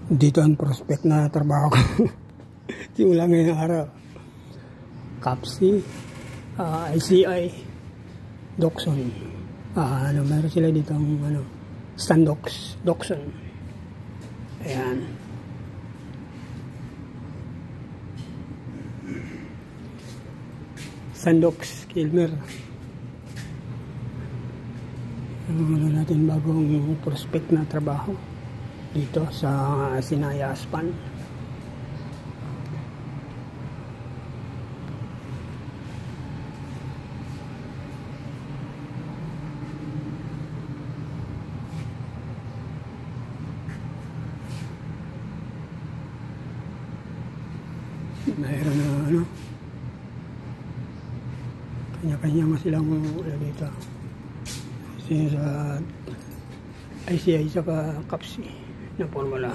Dito ang prospect na trabaho ko. Simula ngayong araw. CAPSI, ICI, Dockson. Meron sila dito ang Standox, Dockson. Ayan. Standox, Kilmer. Natin bagong prospect na trabaho dito sa Sinaya Aspan. Mayroon na kanya-kanya nga silang dito. Kasi sa ICI saka CAPSI na formula.